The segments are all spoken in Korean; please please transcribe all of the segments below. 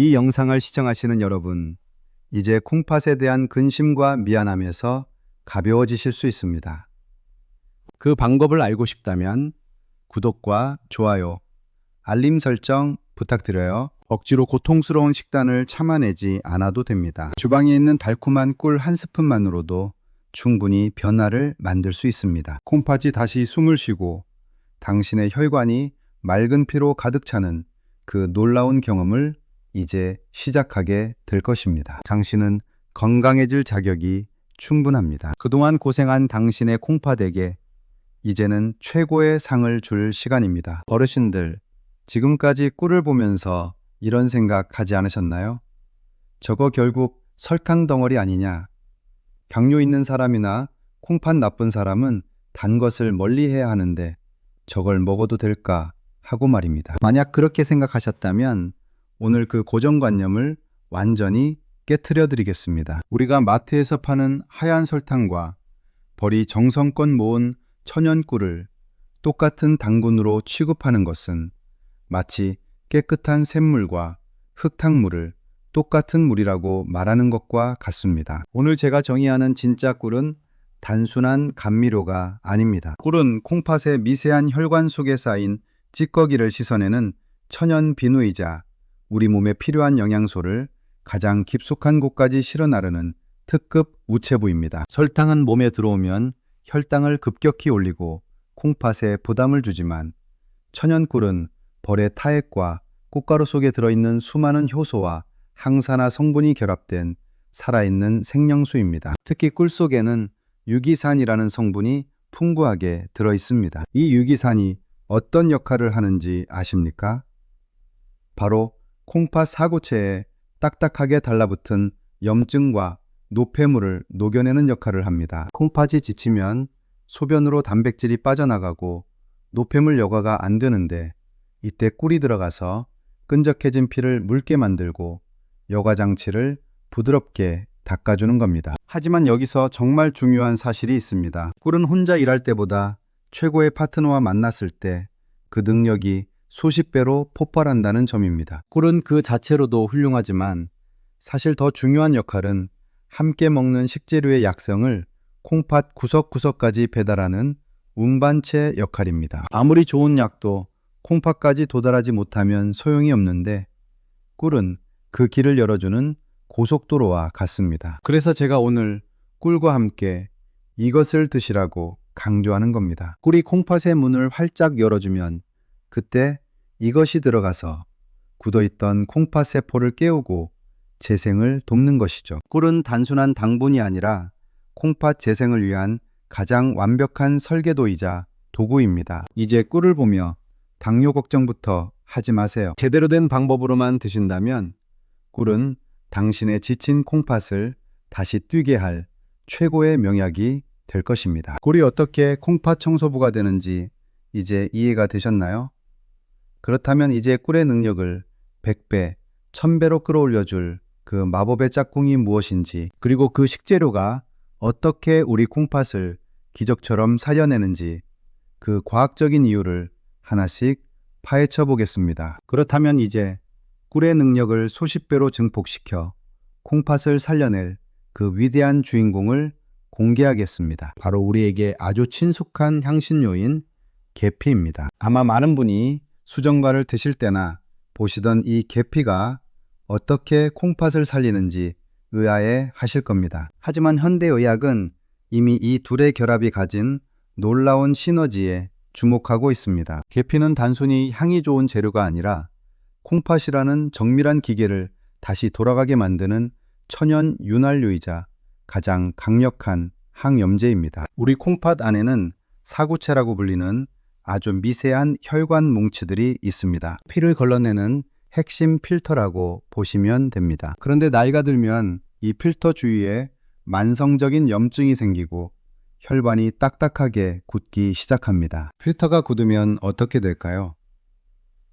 이 영상을 시청하시는 여러분, 이제 콩팥에 대한 근심과 미안함에서 가벼워지실 수 있습니다. 그 방법을 알고 싶다면 구독과 좋아요, 알림 설정 부탁드려요. 억지로 고통스러운 식단을 참아내지 않아도 됩니다. 주방에 있는 달콤한 꿀 한 스푼만으로도 충분히 변화를 만들 수 있습니다. 콩팥이 다시 숨을 쉬고 당신의 혈관이 맑은 피로 가득 차는 그 놀라운 경험을 이제 시작하게 될 것입니다. 당신은 건강해질 자격이 충분합니다. 그동안 고생한 당신의 콩팥에게 이제는 최고의 상을 줄 시간입니다. 어르신들, 지금까지 꿀을 보면서 이런 생각하지 않으셨나요? 저거 결국 설탕 덩어리 아니냐? 당뇨 있는 사람이나 콩팥 나쁜 사람은 단 것을 멀리해야 하는데 저걸 먹어도 될까 하고 말입니다. 만약 그렇게 생각하셨다면 오늘 그 고정관념을 완전히 깨트려 드리겠습니다. 우리가 마트에서 파는 하얀 설탕과 벌이 정성껏 모은 천연 꿀을 똑같은 당분으로 취급하는 것은 마치 깨끗한 샘물과 흙탕물을 똑같은 물이라고 말하는 것과 같습니다. 오늘 제가 정의하는 진짜 꿀은 단순한 감미료가 아닙니다. 꿀은 콩팥의 미세한 혈관 속에 쌓인 찌꺼기를 씻어내는 천연 비누이자 우리 몸에 필요한 영양소를 가장 깊숙한 곳까지 실어 나르는 특급 우체부입니다. 설탕은 몸에 들어오면 혈당을 급격히 올리고 콩팥에 부담을 주지만 천연 꿀은 벌의 타액과 꽃가루 속에 들어있는 수많은 효소와 항산화 성분이 결합된 살아있는 생명수입니다. 특히 꿀 속에는 유기산이라는 성분이 풍부하게 들어있습니다. 이 유기산이 어떤 역할을 하는지 아십니까? 바로 콩팥 사구체에 딱딱하게 달라붙은 염증과 노폐물을 녹여내는 역할을 합니다. 콩팥이 지치면 소변으로 단백질이 빠져나가고 노폐물 여과가 안 되는데 이때 꿀이 들어가서 끈적해진 피를 묽게 만들고 여과 장치를 부드럽게 닦아주는 겁니다. 하지만 여기서 정말 중요한 사실이 있습니다. 꿀은 혼자 일할 때보다 최고의 파트너와 만났을 때 그 능력이 수십 배로 폭발한다는 점입니다. 꿀은 그 자체로도 훌륭하지만 사실 더 중요한 역할은 함께 먹는 식재료의 약성을 콩팥 구석구석까지 배달하는 운반체 역할입니다. 아무리 좋은 약도 콩팥까지 도달하지 못하면 소용이 없는데 꿀은 그 길을 열어주는 고속도로와 같습니다. 그래서 제가 오늘 꿀과 함께 이것을 드시라고 강조하는 겁니다. 꿀이 콩팥의 문을 활짝 열어주면 그때 이것이 들어가서 굳어있던 콩팥 세포를 깨우고 재생을 돕는 것이죠. 꿀은 단순한 당분이 아니라 콩팥 재생을 위한 가장 완벽한 설계도이자 도구입니다. 이제 꿀을 보며 당뇨 걱정부터 하지 마세요. 제대로 된 방법으로만 드신다면 꿀은 당신의 지친 콩팥을 다시 뛰게 할 최고의 명약이 될 것입니다. 꿀이 어떻게 콩팥 청소부가 되는지 이제 이해가 되셨나요? 그렇다면 이제 꿀의 능력을 100배, 1000배로 끌어올려줄 그 마법의 짝꿍이 무엇인지, 그리고 그 식재료가 어떻게 우리 콩팥을 기적처럼 살려내는지 그 과학적인 이유를 하나씩 파헤쳐 보겠습니다. 그렇다면 이제 꿀의 능력을 수십 배로 증폭시켜 콩팥을 살려낼 그 위대한 주인공을 공개하겠습니다. 바로 우리에게 아주 친숙한 향신료인 계피입니다. 아마 많은 분이 수정과를 드실 때나 보시던 이 계피가 어떻게 콩팥을 살리는지 의아해 하실 겁니다. 하지만 현대의학은 이미 이 둘의 결합이 가진 놀라운 시너지에 주목하고 있습니다. 계피는 단순히 향이 좋은 재료가 아니라 콩팥이라는 정밀한 기계를 다시 돌아가게 만드는 천연 윤활유이자 가장 강력한 항염제입니다. 우리 콩팥 안에는 사구체라고 불리는 아주 미세한 혈관 뭉치들이 있습니다. 피를 걸러내는 핵심 필터라고 보시면 됩니다. 그런데 나이가 들면 이 필터 주위에 만성적인 염증이 생기고 혈관이 딱딱하게 굳기 시작합니다. 필터가 굳으면 어떻게 될까요?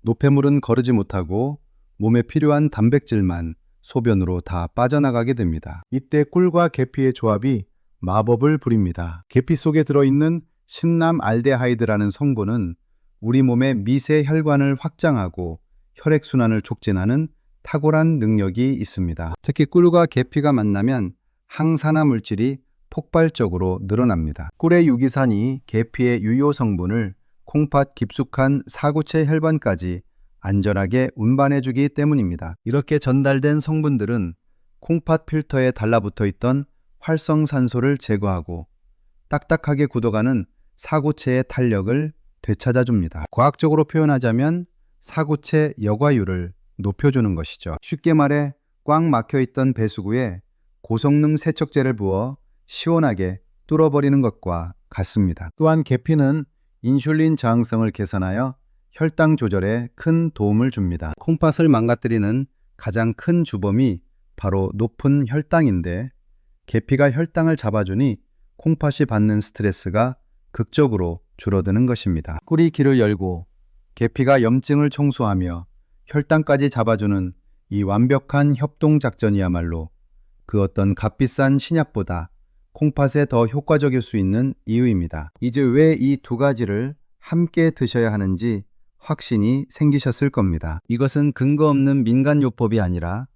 노폐물은 거르지 못하고 몸에 필요한 단백질만 소변으로 다 빠져나가게 됩니다. 이때 꿀과 계피의 조합이 마법을 부립니다. 계피 속에 들어있는 신남알데하이드라는 성분은 우리 몸의 미세 혈관을 확장하고 혈액순환을 촉진하는 탁월한 능력이 있습니다. 특히 꿀과 계피가 만나면 항산화 물질이 폭발적으로 늘어납니다. 꿀의 유기산이 계피의 유효 성분을 콩팥 깊숙한 사구체 혈관까지 안전하게 운반해주기 때문입니다. 이렇게 전달된 성분들은 콩팥 필터에 달라붙어 있던 활성산소를 제거하고 딱딱하게 굳어가는 사구체의 탄력을 되찾아줍니다. 과학적으로 표현하자면 사구체 여과율을 높여주는 것이죠. 쉽게 말해 꽉 막혀있던 배수구에 고성능 세척제를 부어 시원하게 뚫어버리는 것과 같습니다. 또한 계피는 인슐린 저항성을 개선하여 혈당 조절에 큰 도움을 줍니다. 콩팥을 망가뜨리는 가장 큰 주범이 바로 높은 혈당인데 계피가 혈당을 잡아주니 콩팥이 받는 스트레스가 극적으로 줄어드는 것입니다. 꿀이 길을 열고 계피가 염증을 청소하며 혈당까지 잡아주는 이 완벽한 협동작전이야말로 그 어떤 값비싼 신약보다 콩팥에 더 효과적일 수 있는 이유입니다. 이제 왜 이 두 가지를 함께 드셔야 하는지 확신이 생기셨을 겁니다. 이것은 근거 없는 민간요법이 아니라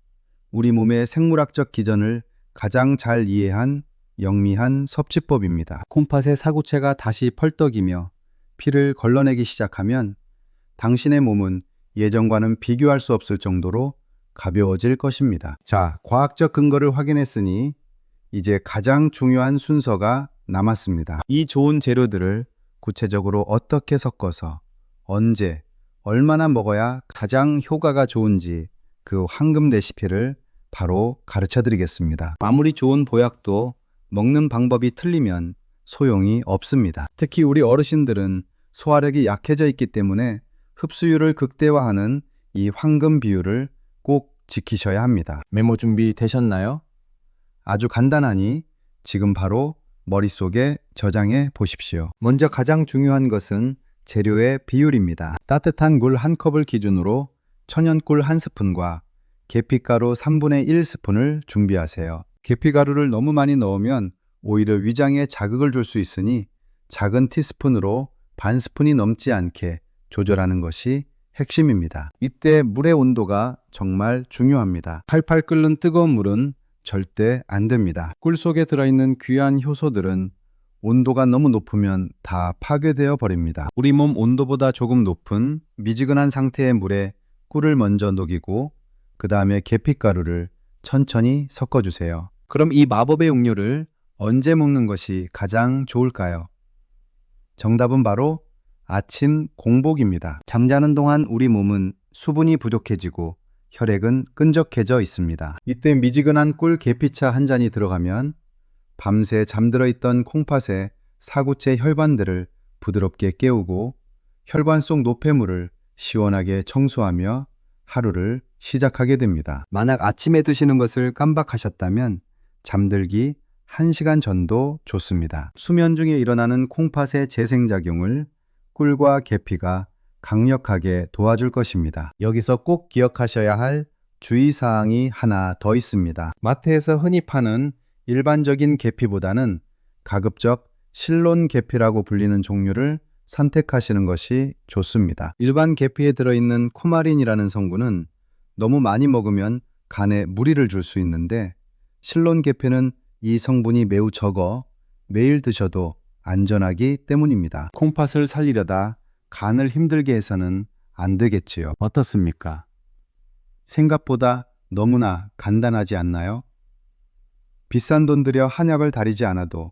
우리 몸의 생물학적 기전을 가장 잘 이해한 영리한 섭취법입니다. 콩팥의 사구체가 다시 펄떡이며 피를 걸러내기 시작하면 당신의 몸은 예전과는 비교할 수 없을 정도로 가벼워질 것입니다. 자, 과학적 근거를 확인했으니 이제 가장 중요한 순서가 남았습니다. 이 좋은 재료들을 구체적으로 어떻게 섞어서 언제, 얼마나 먹어야 가장 효과가 좋은지 그 황금 레시피를 바로 가르쳐 드리겠습니다. 아무리 좋은 보약도 먹는 방법이 틀리면 소용이 없습니다. 특히 우리 어르신들은 소화력이 약해져 있기 때문에 흡수율을 극대화하는 이 황금 비율을 꼭 지키셔야 합니다. 메모 준비 되셨나요? 아주 간단하니 지금 바로 머릿속에 저장해 보십시오. 먼저 가장 중요한 것은 재료의 비율입니다. 따뜻한 물 1컵을 기준으로 천연꿀 1스푼과 계피가루 3분의 1스푼을 준비하세요. 계피가루를 너무 많이 넣으면 오히려 위장에 자극을 줄 수 있으니 작은 티스푼으로 반 스푼이 넘지 않게 조절하는 것이 핵심입니다. 이때 물의 온도가 정말 중요합니다. 팔팔 끓는 뜨거운 물은 절대 안 됩니다. 꿀 속에 들어있는 귀한 효소들은 온도가 너무 높으면 다 파괴되어 버립니다. 우리 몸 온도보다 조금 높은 미지근한 상태의 물에 꿀을 먼저 녹이고 그 다음에 계피가루를 천천히 섞어주세요. 그럼 이 마법의 음료를 언제 먹는 것이 가장 좋을까요? 정답은 바로 아침 공복입니다. 잠자는 동안 우리 몸은 수분이 부족해지고 혈액은 끈적해져 있습니다. 이때 미지근한 꿀 계피차 한 잔이 들어가면 밤새 잠들어 있던 콩팥의 사구체 혈관들을 부드럽게 깨우고 혈관 속 노폐물을 시원하게 청소하며 하루를 시작하게 됩니다. 만약 아침에 드시는 것을 깜박하셨다면 잠들기 1시간 전도 좋습니다. 수면 중에 일어나는 콩팥의 재생작용을 꿀과 계피가 강력하게 도와줄 것입니다. 여기서 꼭 기억하셔야 할 주의사항이 하나 더 있습니다. 마트에서 흔히 파는 일반적인 계피보다는 가급적 실론 계피라고 불리는 종류를 선택하시는 것이 좋습니다. 일반 계피에 들어있는 쿠마린이라는 성분은 너무 많이 먹으면 간에 무리를 줄 수 있는데 실론 계피는 이 성분이 매우 적어 매일 드셔도 안전하기 때문입니다. 콩팥을 살리려다 간을 힘들게 해서는 안 되겠지요. 어떻습니까? 생각보다 너무나 간단하지 않나요? 비싼 돈 들여 한약을 다리지 않아도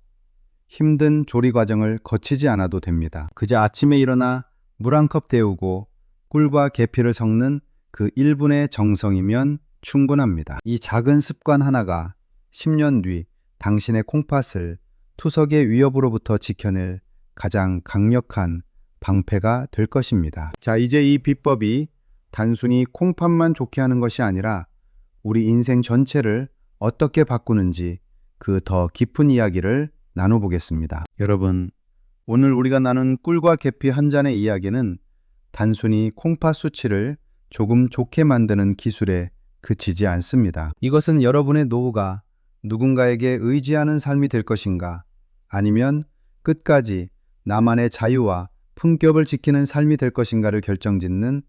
힘든 조리 과정을 거치지 않아도 됩니다. 그저 아침에 일어나 물 한 컵 데우고 꿀과 계피를 섞는 그 1분의 정성이면 충분합니다. 이 작은 습관 하나가 10년 뒤 당신의 콩팥을 투석의 위협으로부터 지켜낼 가장 강력한 방패가 될 것입니다. 자, 이제 이 비법이 단순히 콩팥만 좋게 하는 것이 아니라 우리 인생 전체를 어떻게 바꾸는지 그 더 깊은 이야기를 나눠보겠습니다. 여러분, 오늘 우리가 나눈 꿀과 계피 한 잔의 이야기는 단순히 콩팥 수치를 조금 좋게 만드는 기술에 그치지 않습니다. 이것은 여러분의 노후가 누군가에게 의지하는 삶이 될 것인가, 아니면 끝까지 나만의 자유와 품격을 지키는 삶이 될 것인가를 결정짓는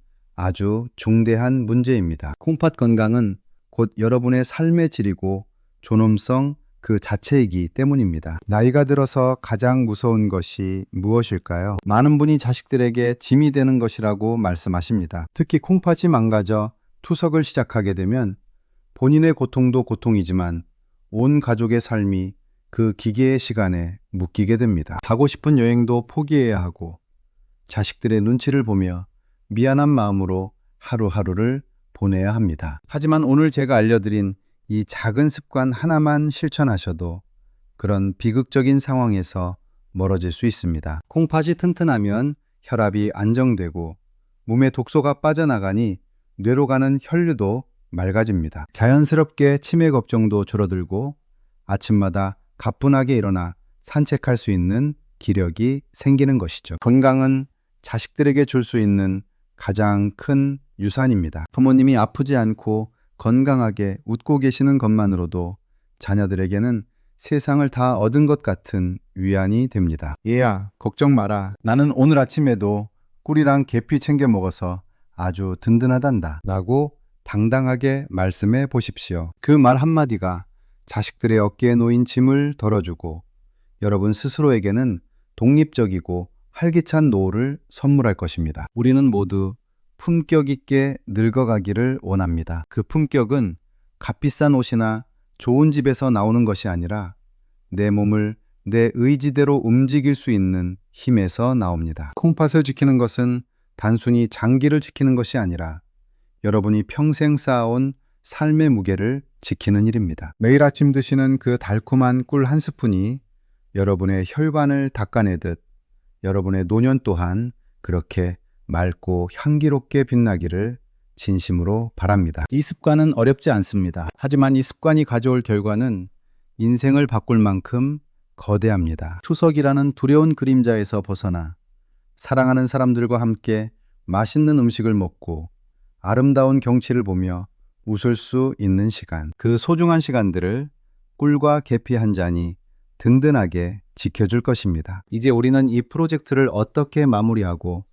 아주 중대한 문제입니다. 콩팥 건강은 곧 여러분의 삶의 질이고 존엄성 그 자체이기 때문입니다. 나이가 들어서 가장 무서운 것이 무엇일까요? 많은 분이 자식들에게 짐이 되는 것이라고 말씀하십니다. 특히 콩팥이 망가져 투석을 시작하게 되면 본인의 고통도 고통이지만 온 가족의 삶이 그 기계의 시간에 묶이게 됩니다. 가고 싶은 여행도 포기해야 하고 자식들의 눈치를 보며 미안한 마음으로 하루하루를 보내야 합니다. 하지만 오늘 제가 알려드린 이 작은 습관 하나만 실천하셔도 그런 비극적인 상황에서 멀어질 수 있습니다. 콩팥이 튼튼하면 혈압이 안정되고 몸의 독소가 빠져나가니 뇌로 가는 혈류도 맑아집니다. 자연스럽게 치매 걱정도 줄어들고 아침마다 가뿐하게 일어나 산책할 수 있는 기력이 생기는 것이죠. 건강은 자식들에게 줄 수 있는 가장 큰 유산입니다. 부모님이 아프지 않고 건강하게 웃고 계시는 것만으로도 자녀들에게는 세상을 다 얻은 것 같은 위안이 됩니다. 얘야, 걱정 마라. 나는 오늘 아침에도 꿀이랑 계피 챙겨 먹어서 아주 든든하단다. 라고 당당하게 말씀해 보십시오. 그 말 한마디가 자식들의 어깨에 놓인 짐을 덜어주고 여러분 스스로에게는 독립적이고 활기찬 노후를 선물할 것입니다. 우리는 모두 품격 있게 늙어가기를 원합니다. 그 품격은 값비싼 옷이나 좋은 집에서 나오는 것이 아니라 내 몸을 내 의지대로 움직일 수 있는 힘에서 나옵니다. 콩팥을 지키는 것은 단순히 장기를 지키는 것이 아니라 여러분이 평생 쌓아온 삶의 무게를 지키는 일입니다. 매일 아침 드시는 그 달콤한 꿀 한 스푼이 여러분의 혈관을 닦아내듯 여러분의 노년 또한 그렇게 맑고 향기롭게 빛나기를 진심으로 바랍니다. 이 습관은 어렵지 않습니다. 하지만 이 습관이 가져올 결과는 인생을 바꿀 만큼 거대합니다. 추석이라는 두려운 그림자에서 벗어나 사랑하는 사람들과 함께 맛있는 음식을 먹고 아름다운 경치를 보며 웃을 수 있는 시간. 그 소중한 시간들을 꿀과 계피 한 잔이 든든하게 지켜줄 것입니다. 이제 우리는 이 프로젝트를 어떻게 마무리하고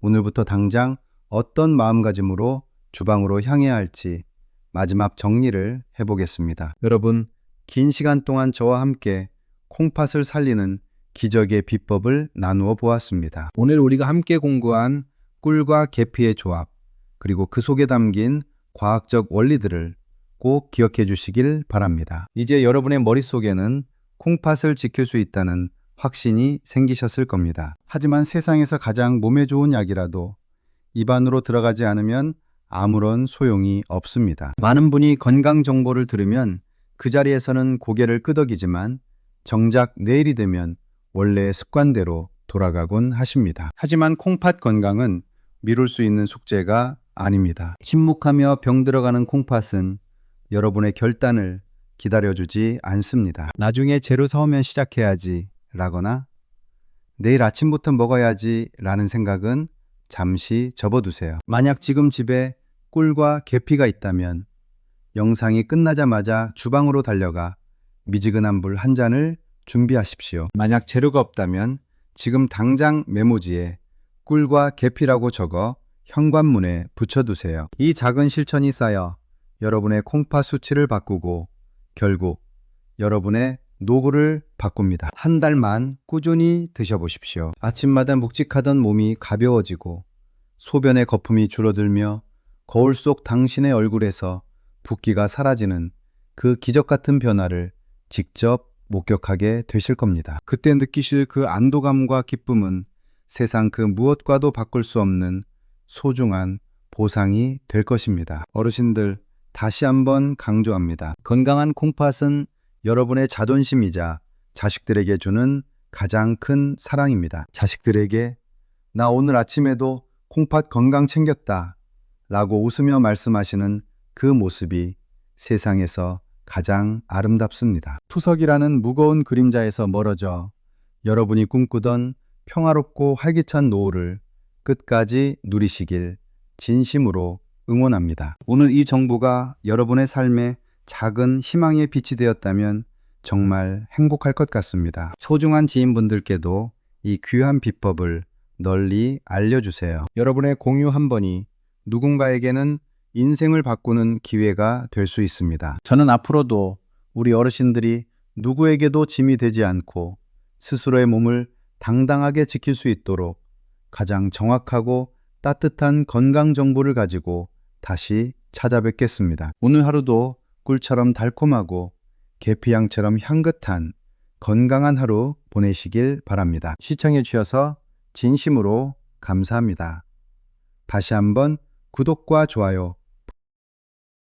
오늘부터 당장 어떤 마음가짐으로 주방으로 향해야 할지 마지막 정리를 해보겠습니다. 여러분, 긴 시간 동안 저와 함께 콩팥을 살리는 기적의 비법을 나누어 보았습니다. 오늘 우리가 함께 공부한 꿀과 계피의 조합, 그리고 그 속에 담긴 과학적 원리들을 꼭 기억해 주시길 바랍니다. 이제 여러분의 머릿속에는 콩팥을 지킬 수 있다는 확신이 생기셨을 겁니다. 하지만 세상에서 가장 몸에 좋은 약이라도 입안으로 들어가지 않으면 아무런 소용이 없습니다. 많은 분이 건강 정보를 들으면 그 자리에서는 고개를 끄덕이지만 정작 내일이 되면 원래의 습관대로 돌아가곤 하십니다. 하지만 콩팥 건강은 미룰 수 있는 숙제가 아닙니다. 침묵하며 병들어가는 콩팥은 여러분의 결단을 기다려주지 않습니다. 나중에 재료 사오면 시작해야지 라거나 내일 아침부터 먹어야지 라는 생각은 잠시 접어두세요. 만약 지금 집에 꿀과 계피가 있다면 영상이 끝나자마자 주방으로 달려가 미지근한 물 한 잔을 준비하십시오. 만약 재료가 없다면 지금 당장 메모지에 꿀과 계피라고 적어 현관문에 붙여두세요. 이 작은 실천이 쌓여 여러분의 콩팥 수치를 바꾸고 결국 여러분의 노후를 바꿉니다. 한 달만 꾸준히 드셔보십시오. 아침마다 묵직하던 몸이 가벼워지고 소변의 거품이 줄어들며 거울 속 당신의 얼굴에서 붓기가 사라지는 그 기적 같은 변화를 직접 목격하게 되실 겁니다. 그때 느끼실 그 안도감과 기쁨은 세상 그 무엇과도 바꿀 수 없는 소중한 보상이 될 것입니다. 어르신들, 다시 한번 강조합니다. 건강한 콩팥은 여러분의 자존심이자 자식들에게 주는 가장 큰 사랑입니다. 자식들에게 나 오늘 아침에도 콩팥 건강 챙겼다 라고 웃으며 말씀하시는 그 모습이 세상에서 가장 아름답습니다. 투석이라는 무거운 그림자에서 멀어져 여러분이 꿈꾸던 평화롭고 활기찬 노후를 끝까지 누리시길 진심으로 응원합니다. 오늘 이 정보가 여러분의 삶에 작은 희망의 빛이 되었다면 정말 행복할 것 같습니다. 소중한 지인분들께도 이 귀한 비법을 널리 알려주세요. 여러분의 공유 한 번이 누군가에게는 인생을 바꾸는 기회가 될 수 있습니다. 저는 앞으로도 우리 어르신들이 누구에게도 짐이 되지 않고 스스로의 몸을 당당하게 지킬 수 있도록 가장 정확하고 따뜻한 건강 정보를 가지고 다시 찾아뵙겠습니다. 오늘 하루도 꿀처럼 달콤하고 계피향처럼 향긋한 건강한 하루 보내시길 바랍니다. 시청해 주셔서 진심으로 감사합니다. 다시 한번 구독과 좋아요